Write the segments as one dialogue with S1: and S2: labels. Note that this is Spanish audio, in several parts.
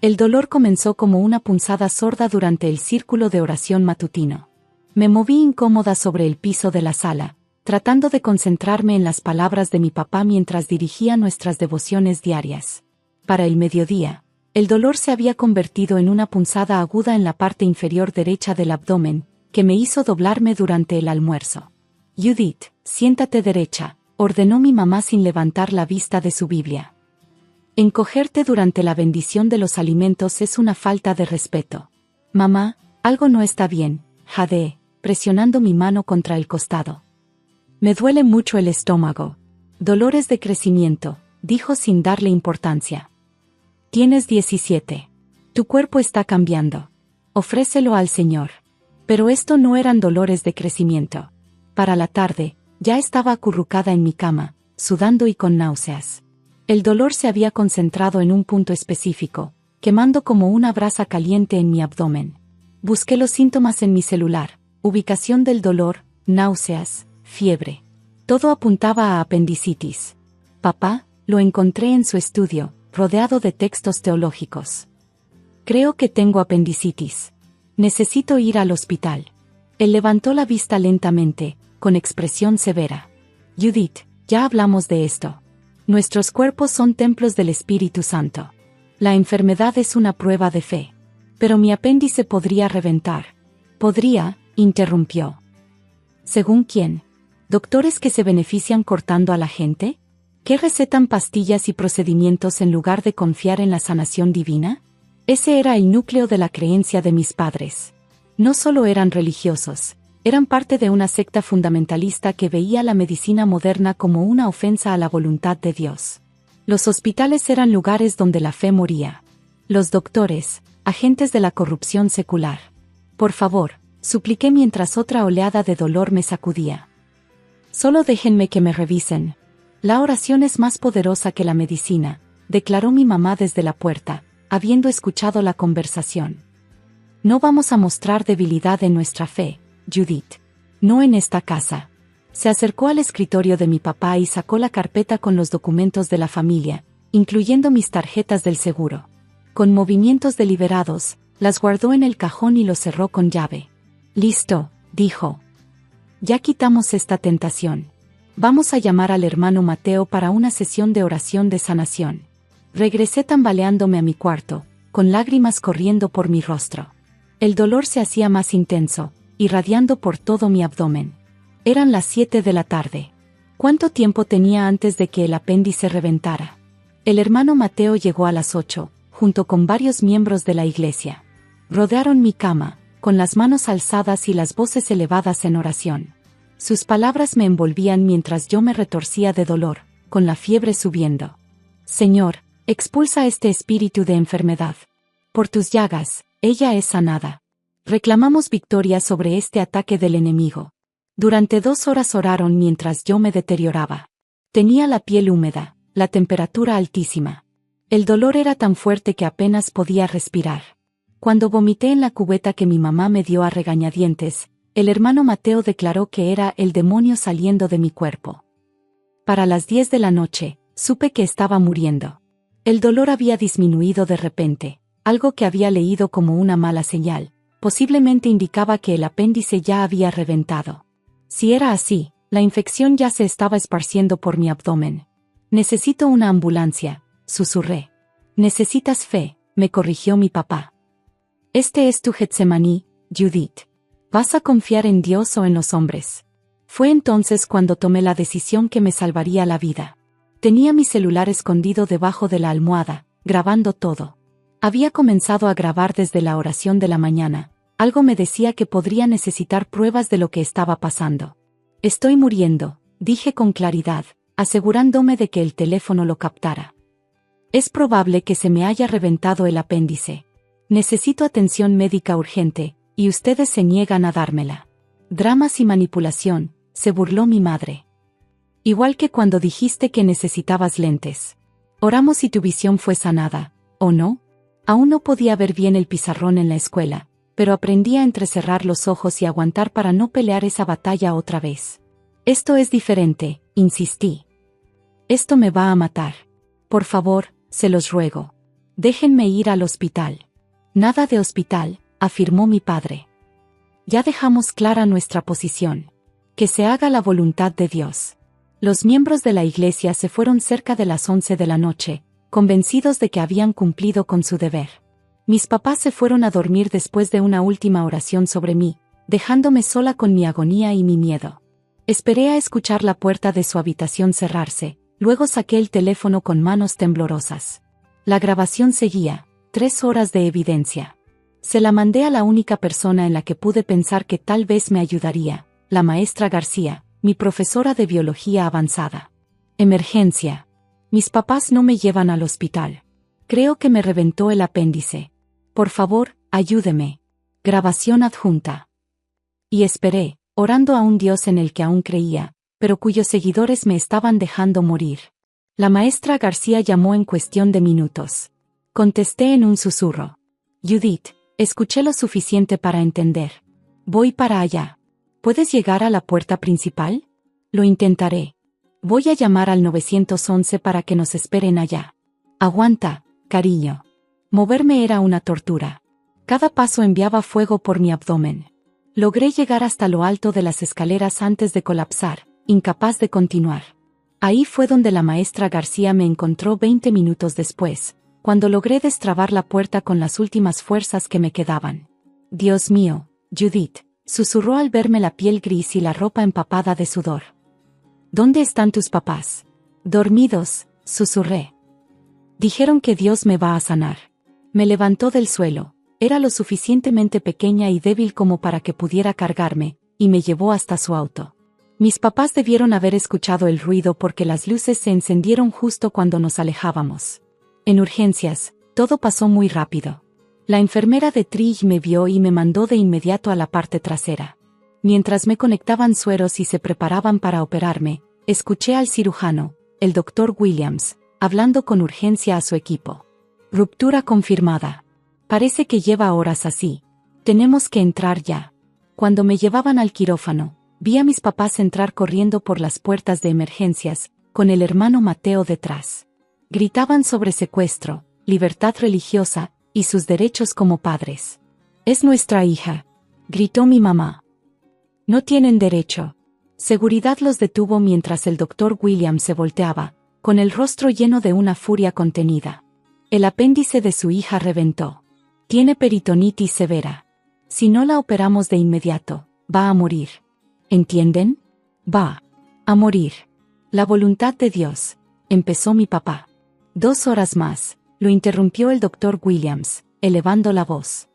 S1: El dolor comenzó como una punzada sorda durante el círculo de oración matutino. Me moví incómoda sobre el piso de la sala, tratando de concentrarme en las palabras de mi papá mientras dirigía nuestras devociones diarias. Para el mediodía, el dolor se había convertido en una punzada aguda en la parte inferior derecha del abdomen, que me hizo doblarme durante el almuerzo. Judith, siéntate derecha, ordenó mi mamá sin levantar la vista de su Biblia. Encogerte durante la bendición de los alimentos es una falta de respeto. Mamá, algo no está bien, jadeé, presionando mi mano contra el costado. Me duele mucho el estómago. Dolores de crecimiento, dijo sin darle importancia. Tienes 17. Tu cuerpo está cambiando. Ofrécelo al Señor. Pero esto no eran dolores de crecimiento. Para la tarde, ya estaba acurrucada en mi cama, sudando y con náuseas. El dolor se había concentrado en un punto específico, quemando como una brasa caliente en mi abdomen. Busqué los síntomas en mi celular, ubicación del dolor, náuseas, fiebre. Todo apuntaba a apendicitis. Papá, lo encontré en su estudio, rodeado de textos teológicos. Creo que tengo apendicitis. Necesito ir al hospital. Él levantó la vista lentamente, con expresión severa. Judith, ya hablamos de esto. Nuestros cuerpos son templos del Espíritu Santo. La enfermedad es una prueba de fe. Pero mi apéndice podría reventar. Podría, interrumpió. ¿Según quién? ¿Doctores que se benefician cortando a la gente? ¿Qué recetan pastillas y procedimientos en lugar de confiar en la sanación divina? Ese era el núcleo de la creencia de mis padres. No solo eran religiosos, eran parte de una secta fundamentalista que veía la medicina moderna como una ofensa a la voluntad de Dios. Los hospitales eran lugares donde la fe moría. Los doctores, agentes de la corrupción secular. Por favor, supliqué mientras otra oleada de dolor me sacudía. Solo déjenme que me revisen. La oración es más poderosa que la medicina, declaró mi mamá desde la puerta, habiendo escuchado la conversación. No vamos a mostrar debilidad en nuestra fe, Judith. No en esta casa. Se acercó al escritorio de mi papá y sacó la carpeta con los documentos de la familia, incluyendo mis tarjetas del seguro. Con movimientos deliberados, las guardó en el cajón y lo cerró con llave. Listo, dijo. Ya quitamos esta tentación. Vamos a llamar al hermano Mateo para una sesión de oración de sanación. Regresé tambaleándome a mi cuarto, con lágrimas corriendo por mi rostro. El dolor se hacía más intenso, irradiando por todo mi abdomen. Eran las 7 de la tarde. ¿Cuánto tiempo tenía antes de que el apéndice reventara? El hermano Mateo llegó a las 8, junto con varios miembros de la iglesia. Rodearon mi cama, con las manos alzadas y las voces elevadas en oración. Sus palabras me envolvían mientras yo me retorcía de dolor, con la fiebre subiendo. Señor, expulsa este espíritu de enfermedad. Por tus llagas, ella es sanada. Reclamamos victoria sobre este ataque del enemigo. Durante 2 horas oraron mientras yo me deterioraba. Tenía la piel húmeda, la temperatura altísima. El dolor era tan fuerte que apenas podía respirar. Cuando vomité en la cubeta que mi mamá me dio a regañadientes, el hermano Mateo declaró que era el demonio saliendo de mi cuerpo. Para las 10 de la noche, supe que estaba muriendo. El dolor había disminuido de repente, algo que había leído como una mala señal. Posiblemente indicaba que el apéndice ya había reventado. Si era así, la infección ya se estaba esparciendo por mi abdomen. Necesito una ambulancia, susurré. Necesitas fe, me corrigió mi papá. Este es tu Getsemaní, Judith. ¿Vas a confiar en Dios o en los hombres? Fue entonces cuando tomé la decisión que me salvaría la vida. Tenía mi celular escondido debajo de la almohada, grabando todo. Había comenzado a grabar desde la oración de la mañana. Algo me decía que podría necesitar pruebas de lo que estaba pasando. Estoy muriendo, dije con claridad, asegurándome de que el teléfono lo captara. Es probable que se me haya reventado el apéndice. Necesito atención médica urgente, y ustedes se niegan a dármela. Dramas y manipulación, se burló mi madre. Igual que cuando dijiste que necesitabas lentes. Oramos y tu visión fue sanada, ¿o no? Aún no podía ver bien el pizarrón en la escuela, pero aprendí a entrecerrar los ojos y aguantar para no pelear esa batalla otra vez. Esto es diferente, insistí. Esto me va a matar. Por favor, se los ruego. Déjenme ir al hospital. Nada de hospital, afirmó mi padre. Ya dejamos clara nuestra posición. Que se haga la voluntad de Dios. Los miembros de la iglesia se fueron cerca de las 11 de la noche, convencidos de que habían cumplido con su deber. Mis papás se fueron a dormir después de una última oración sobre mí, dejándome sola con mi agonía y mi miedo. Esperé a escuchar la puerta de su habitación cerrarse, luego saqué el teléfono con manos temblorosas. La grabación seguía, 3 horas de evidencia. Se la mandé a la única persona en la que pude pensar que tal vez me ayudaría, la maestra García, mi profesora de biología avanzada. Emergencia. Mis papás no me llevan al hospital. Creo que me reventó el apéndice. Por favor, ayúdeme. Grabación adjunta. Y esperé, orando a un Dios en el que aún creía, pero cuyos seguidores me estaban dejando morir. La maestra García llamó en cuestión de minutos. Contesté en un susurro. Judith, escuché lo suficiente para entender. Voy para allá. ¿Puedes llegar a la puerta principal? Lo intentaré. Voy a llamar al 911 para que nos esperen allá. Aguanta, cariño. Moverme era una tortura. Cada paso enviaba fuego por mi abdomen. Logré llegar hasta lo alto de las escaleras antes de colapsar, incapaz de continuar. Ahí fue donde la maestra García me encontró 20 minutos después, cuando logré destrabar la puerta con las últimas fuerzas que me quedaban. Dios mío, Judith, susurró al verme la piel gris y la ropa empapada de sudor. ¿Dónde están tus papás? Dormidos, susurré. Dijeron que Dios me va a sanar. Me levantó del suelo, era lo suficientemente pequeña y débil como para que pudiera cargarme, y me llevó hasta su auto. Mis papás debieron haber escuchado el ruido porque las luces se encendieron justo cuando nos alejábamos. En urgencias, todo pasó muy rápido. La enfermera de Trill me vio y me mandó de inmediato a la parte trasera. Mientras me conectaban sueros y se preparaban para operarme, escuché al cirujano, el doctor Williams, hablando con urgencia a su equipo. Ruptura confirmada. Parece que lleva horas así. Tenemos que entrar ya. Cuando me llevaban al quirófano, vi a mis papás entrar corriendo por las puertas de emergencias, con el hermano Mateo detrás. Gritaban sobre secuestro, libertad religiosa, y sus derechos como padres. «Es nuestra hija», gritó mi mamá. «No tienen derecho». Seguridad los detuvo mientras el doctor Williams se volteaba, con el rostro lleno de una furia contenida. El apéndice de su hija reventó. Tiene peritonitis severa. Si no la operamos de inmediato, va a morir. ¿Entienden? Va a morir. La voluntad de Dios, empezó mi papá. 2 horas más. Lo interrumpió el doctor Williams, elevando la voz.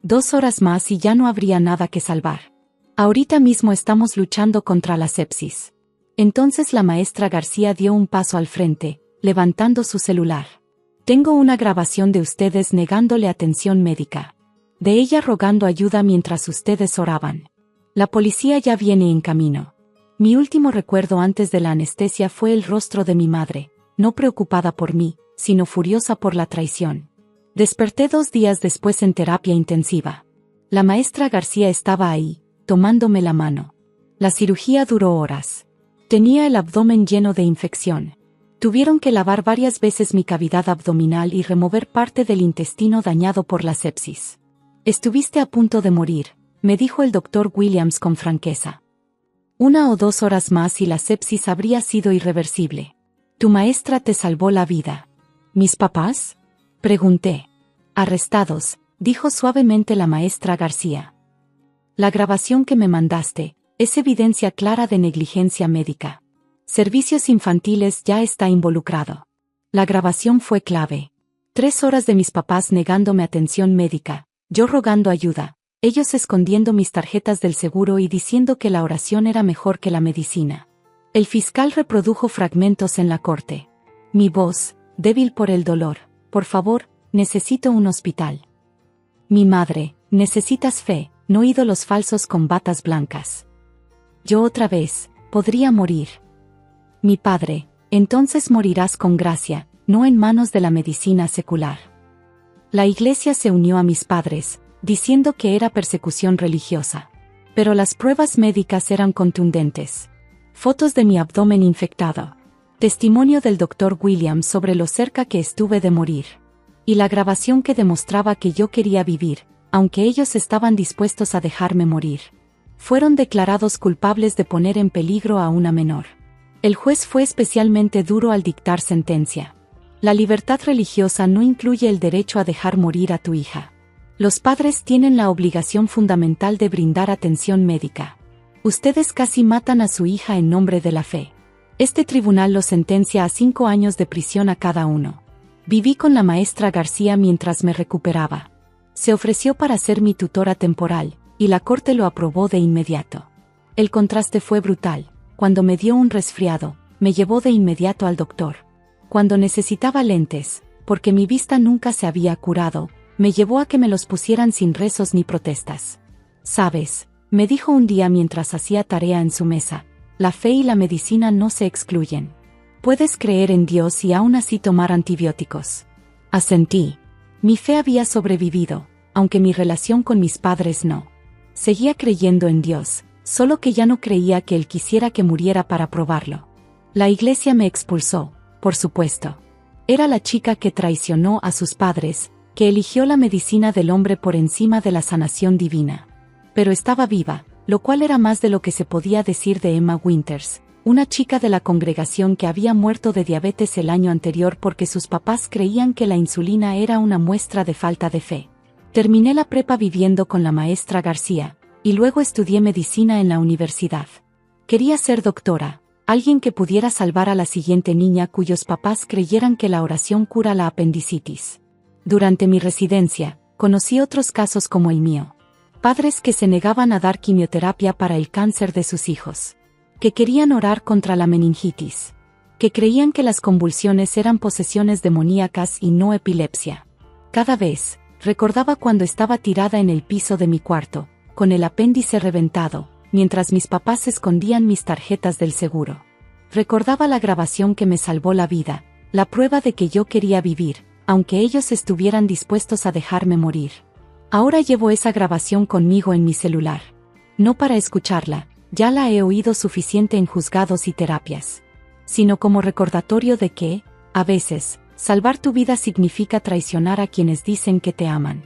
S1: 2 horas más y ya no habría nada que salvar. Ahorita mismo estamos luchando contra la sepsis. Entonces la maestra García dio un paso al frente, levantando su celular. Tengo una grabación de ustedes negándole atención médica. De ella rogando ayuda mientras ustedes oraban. La policía ya viene en camino. Mi último recuerdo antes de la anestesia fue el rostro de mi madre, no preocupada por mí, sino furiosa por la traición. Desperté 2 días después en terapia intensiva. La maestra García estaba ahí, tomándome la mano. La cirugía duró horas. Tenía el abdomen lleno de infección. Tuvieron que lavar varias veces mi cavidad abdominal y remover parte del intestino dañado por la sepsis. Estuviste a punto de morir, me dijo el doctor Williams con franqueza. 1 o 2 horas más y la sepsis habría sido irreversible. Tu maestra te salvó la vida. ¿Mis papás? Pregunté. Arrestados, dijo suavemente la maestra García. La grabación que me mandaste es evidencia clara de negligencia médica. Servicios infantiles ya está involucrado. La grabación fue clave. 3 horas de mis papás negándome atención médica, yo rogando ayuda, ellos escondiendo mis tarjetas del seguro y diciendo que la oración era mejor que la medicina. El fiscal reprodujo fragmentos en la corte. Mi voz, débil por el dolor. Por favor, necesito un hospital. Mi madre, necesitas fe, no ídolos falsos con batas blancas. Yo otra vez, podría morir. Mi padre, entonces morirás con gracia, no en manos de la medicina secular. La iglesia se unió a mis padres, diciendo que era persecución religiosa. Pero las pruebas médicas eran contundentes. Fotos de mi abdomen infectado. Testimonio del doctor Williams sobre lo cerca que estuve de morir. y la grabación que demostraba que yo quería vivir, aunque ellos estaban dispuestos a dejarme morir. Fueron declarados culpables de poner en peligro a una menor. El juez fue especialmente duro al dictar sentencia. La libertad religiosa no incluye el derecho a dejar morir a tu hija. Los padres tienen la obligación fundamental de brindar atención médica. Ustedes casi matan a su hija en nombre de la fe. Este tribunal los sentencia a 5 años de prisión a cada uno. Viví con la maestra García mientras me recuperaba. Se ofreció para ser mi tutora temporal, y la corte lo aprobó de inmediato. El contraste fue brutal. Cuando me dio un resfriado, me llevó de inmediato al doctor. Cuando necesitaba lentes, porque mi vista nunca se había curado, me llevó a que me los pusieran sin rezos ni protestas. ¿Sabes?, me dijo un día mientras hacía tarea en su mesa, la fe y la medicina no se excluyen. Puedes creer en Dios y aún así tomar antibióticos. Asentí. Mi fe había sobrevivido, aunque mi relación con mis padres no. Seguía creyendo en Dios, solo que ya no creía que Él quisiera que muriera para probarlo. La iglesia me expulsó, por supuesto. Era la chica que traicionó a sus padres, que eligió la medicina del hombre por encima de la sanación divina. Pero estaba viva, lo cual era más de lo que se podía decir de Emma Winters, una chica de la congregación que había muerto de diabetes el año anterior porque sus papás creían que la insulina era una muestra de falta de fe. Terminé la prepa viviendo con la maestra García, y luego estudié medicina en la universidad. Quería ser doctora, alguien que pudiera salvar a la siguiente niña cuyos papás creyeran que la oración cura la apendicitis. Durante mi residencia, conocí otros casos como el mío. Padres que se negaban a dar quimioterapia para el cáncer de sus hijos. Que querían orar contra la meningitis. Que creían que las convulsiones eran posesiones demoníacas y no epilepsia. Cada vez, recordaba cuando estaba tirada en el piso de mi cuarto, con el apéndice reventado, mientras mis papás escondían mis tarjetas del seguro. Recordaba la grabación que me salvó la vida, la prueba de que yo quería vivir, aunque ellos estuvieran dispuestos a dejarme morir. Ahora llevo esa grabación conmigo en mi celular. No para escucharla, ya la he oído suficiente en juzgados y terapias. Sino como recordatorio de que, a veces, salvar tu vida significa traicionar a quienes dicen que te aman.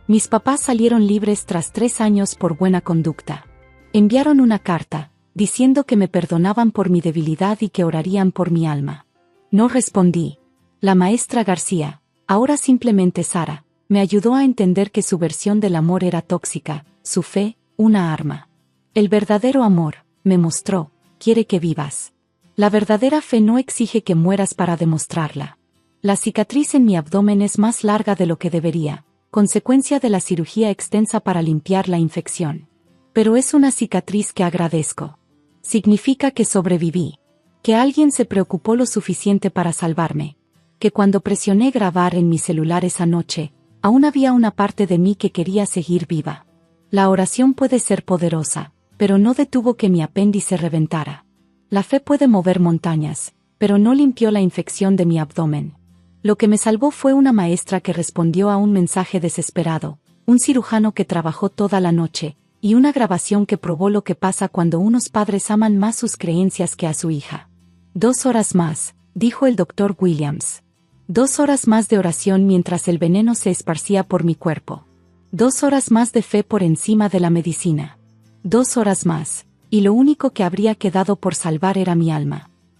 S1: Mis papás salieron libres tras 3 años por buena conducta. Enviaron una carta, diciendo que me perdonaban por mi debilidad y que orarían por mi alma. No respondí. La maestra García, ahora simplemente Sara, me ayudó a entender que su versión del amor era tóxica, su fe, una arma. El verdadero amor, me mostró, quiere que vivas. La verdadera fe no exige que mueras para demostrarla. La cicatriz en mi abdomen es más larga de lo que debería, consecuencia de la cirugía extensa para limpiar la infección. Pero es una cicatriz que agradezco. Significa que sobreviví. Que alguien se preocupó lo suficiente para salvarme. Que cuando presioné grabar en mi celular esa noche, aún había una parte de mí que quería seguir viva. La oración puede ser poderosa, pero no detuvo que mi apéndice reventara. La fe puede mover montañas, pero no limpió la infección de mi abdomen. Lo que me salvó fue una maestra que respondió a un mensaje desesperado, un cirujano que trabajó toda la noche, y una grabación que probó lo que pasa cuando unos padres aman más sus creencias que a su hija. 2 horas más, dijo el doctor Williams. 2 horas más de oración mientras el veneno se esparcía por mi cuerpo. 2 horas más de fe por encima de la medicina. 2 horas más, y lo único que habría quedado por salvar era mi alma.